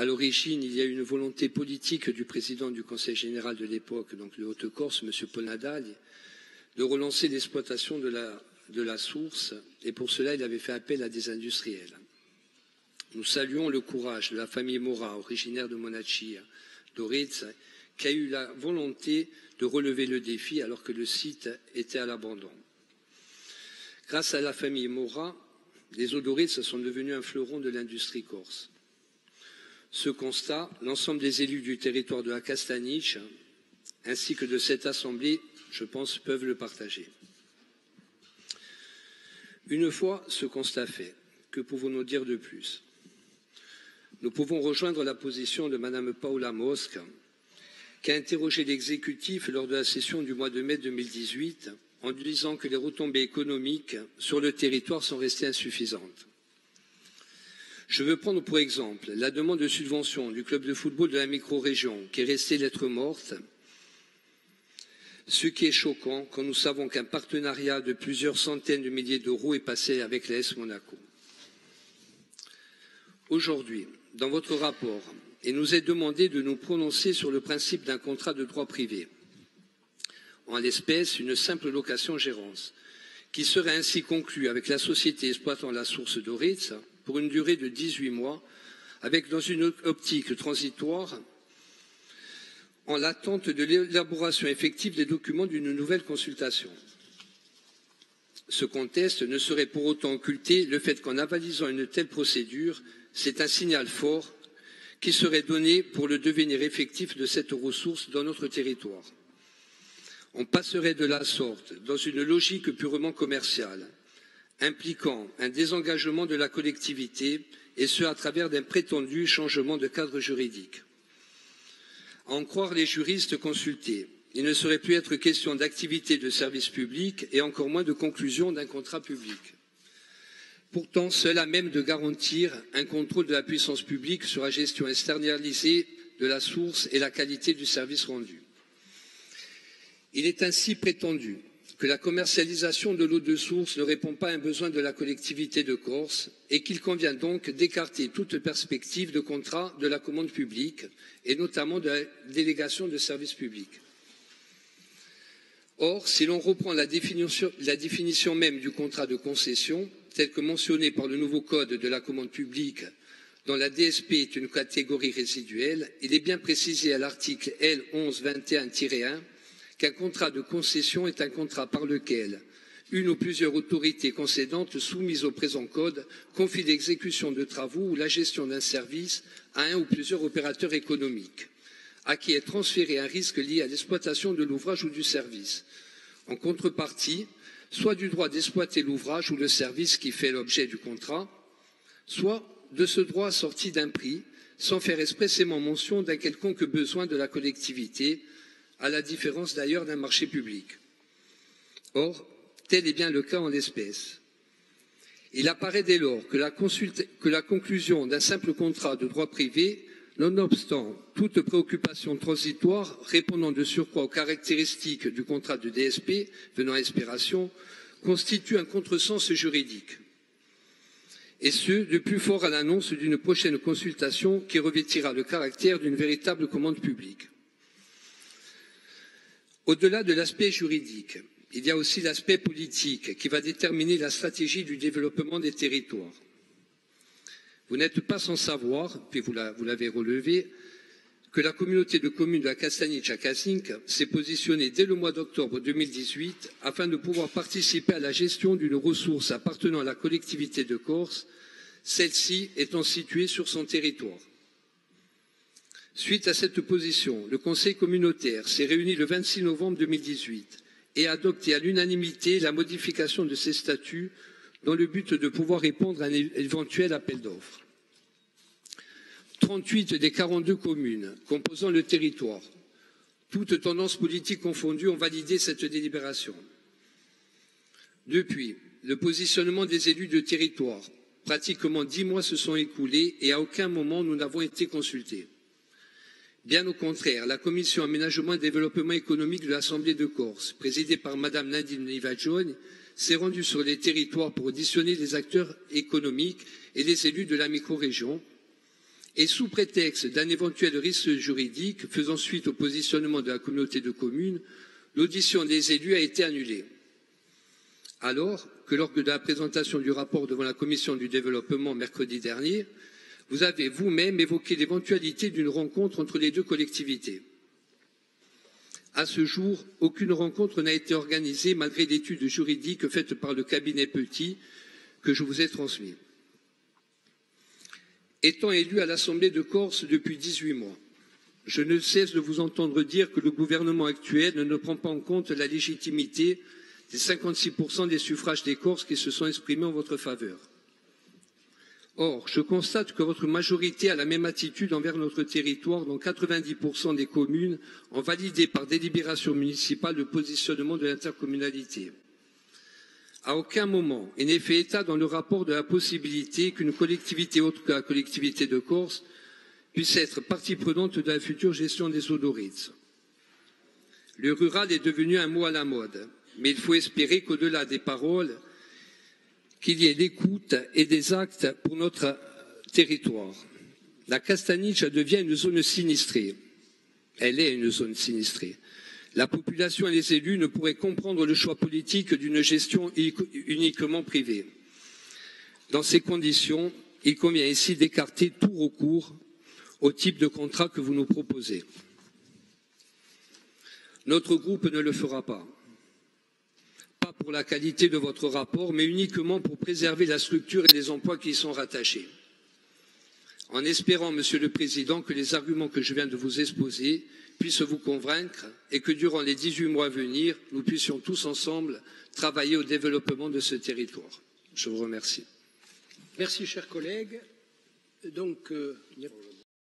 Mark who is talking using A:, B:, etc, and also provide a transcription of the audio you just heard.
A: À l'origine, il y a une volonté politique du président du Conseil général de l'époque, donc de Haute-Corse, M. Paul Nadal, de relancer l'exploitation de la source, et pour cela, il avait fait appel à des industriels. Nous saluons le courage de la famille Mora, originaire de Monachia, d'Oritz, qui a eu la volonté de relever le défi alors que le site était à l'abandon. Grâce à la famille Mora, les eaux d'Oritz sont devenues un fleuron de l'industrie corse. Ce constat, l'ensemble des élus du territoire de la Castaniche, ainsi que de cette assemblée, je pense, peuvent le partager. Une fois ce constat fait, que pouvons-nous dire de plus? Nous pouvons rejoindre la position de Mme Paola Mosca, qui a interrogé l'exécutif lors de la session du mois de mai 2018 en disant que les retombées économiques sur le territoire sont restées insuffisantes. Je veux prendre pour exemple la demande de subvention du club de football de la micro-région, qui est restée lettre morte, ce qui est choquant quand nous savons qu'un partenariat de plusieurs centaines de milliers d'euros est passé avec l'AS Monaco. Aujourd'hui, dans votre rapport, il nous est demandé de nous prononcer sur le principe d'un contrat de droit privé, en l'espèce une simple location-gérance, qui serait ainsi conclue avec la société exploitant la source d'Oritz pour une durée de 18 mois, avec dans une optique transitoire, en l'attente de l'élaboration effective des documents d'une nouvelle consultation. Ce contexte ne saurait pour autant occulter le fait qu'en avalisant une telle procédure, c'est un signal fort qui serait donné pour le devenir effectif de cette ressource dans notre territoire. On passerait de la sorte dans une logique purement commerciale, impliquant un désengagement de la collectivité, et ce à travers d'un prétendu changement de cadre juridique. À en croire les juristes consultés, il ne saurait plus être question d'activité de service public et encore moins de conclusion d'un contrat public. Pourtant, seul à même de garantir un contrôle de la puissance publique sur la gestion externalisée de la source et la qualité du service rendu. Il est ainsi prétendu que la commercialisation de l'eau de source ne répond pas à un besoin de la collectivité de Corse et qu'il convient donc d'écarter toute perspective de contrat de la commande publique et notamment de la délégation de services publics. Or, si l'on reprend la définition même du contrat de concession, tel que mentionné par le nouveau code de la commande publique, dont la DSP est une catégorie résiduelle, il est bien précisé à l'article L 1121-1 qu'un contrat de concession est un contrat par lequel une ou plusieurs autorités concédantes soumises au présent code confient l'exécution de travaux ou la gestion d'un service à un ou plusieurs opérateurs économiques, à qui est transféré un risque lié à l'exploitation de l'ouvrage ou du service, en contrepartie soit du droit d'exploiter l'ouvrage ou le service qui fait l'objet du contrat, soit de ce droit assorti d'un prix, sans faire expressément mention d'un quelconque besoin de la collectivité, à la différence d'ailleurs d'un marché public. Or, tel est bien le cas en l'espèce. Il apparaît dès lors que la conclusion d'un simple contrat de droit privé, nonobstant toute préoccupation transitoire répondant de surcroît aux caractéristiques du contrat de DSP venant à expiration, constitue un contresens juridique. Et ce, de plus fort à l'annonce d'une prochaine consultation qui revêtira le caractère d'une véritable commande publique. Au-delà de l'aspect juridique, il y a aussi l'aspect politique qui va déterminer la stratégie du développement des territoires. Vous n'êtes pas sans savoir, puis vous l'avez relevé, que la communauté de communes de la Castaniche-Casinque s'est positionnée dès le mois d'octobre 2018 afin de pouvoir participer à la gestion d'une ressource appartenant à la collectivité de Corse, celle-ci étant située sur son territoire. Suite à cette position, le Conseil communautaire s'est réuni le 26 novembre 2018 et a adopté à l'unanimité la modification de ses statuts dans le but de pouvoir répondre à un éventuel appel d'offres. 38 des 42 communes composant le territoire, toutes tendances politiques confondues, ont validé cette délibération. Depuis, le positionnement des élus de territoire, pratiquement 10 mois se sont écoulés et à aucun moment nous n'avons été consultés. Bien au contraire, la Commission aménagement et développement économique de l'Assemblée de Corse, présidée par Mme Nadine Livagione, s'est rendue sur les territoires pour auditionner les acteurs économiques et les élus de la micro-région. Et sous prétexte d'un éventuel risque juridique faisant suite au positionnement de la communauté de communes, l'audition des élus a été annulée. Alors que lors de la présentation du rapport devant la commission du développement mercredi dernier, vous avez vous-même évoqué l'éventualité d'une rencontre entre les deux collectivités. À ce jour, aucune rencontre n'a été organisée malgré l'étude juridique faite par le cabinet Petit que je vous ai transmis. Étant élu à l'Assemblée de Corse depuis 18 mois, je ne cesse de vous entendre dire que le gouvernement actuel ne prend pas en compte la légitimité des 56% des suffrages des Corses qui se sont exprimés en votre faveur. Or, je constate que votre majorité a la même attitude envers notre territoire, dont 90% des communes ont validé par délibération municipale le positionnement de l'intercommunalité. À aucun moment il n'est fait état dans le rapport de la possibilité qu'une collectivité autre que la collectivité de Corse puisse être partie prenante de la future gestion des eaux d'Auritz. Le rural est devenu un mot à la mode, mais il faut espérer qu'au-delà des paroles, qu'il y ait l'écoute et des actes pour notre territoire. La Castaniche devient une zone sinistrée. Elle est une zone sinistrée. La population et les élus ne pourraient comprendre le choix politique d'une gestion uniquement privée. Dans ces conditions, il convient ici d'écarter tout recours au type de contrat que vous nous proposez. Notre groupe ne le fera pas. Pas pour la qualité de votre rapport, mais uniquement pour préserver la structure et les emplois qui y sont rattachés. En espérant, Monsieur le Président, que les arguments que je viens de vous exposer puissent vous convaincre et que durant les 18 mois à venir, nous puissions tous ensemble travailler au développement de ce territoire. Je vous remercie.
B: Merci, chers collègues. Donc,